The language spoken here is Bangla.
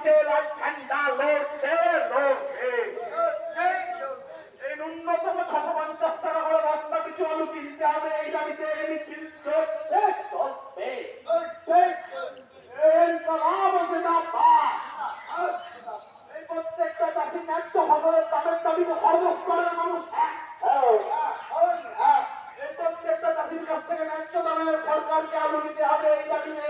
দাবিতে লাল ঝান্ডা লড়ছে লড়ছে। এই ন্যূনতম 650 টাকা করে বস্তা কিছু আলু কিনতে হবে, এই দাবিতে মিছিল চলছে চলছে। ইনকলাব জিন্দাবাদ। এই প্রত্যেকটা চাষি ন্যায্য ফসলের দামের দাবিতে সর্বস্তরের মানুষ এক এই প্রত্যেকটা চাষির কাছ থেকে ন্যায্য দামের সরকারকে আলু দিতে হবে, এই দাবিতে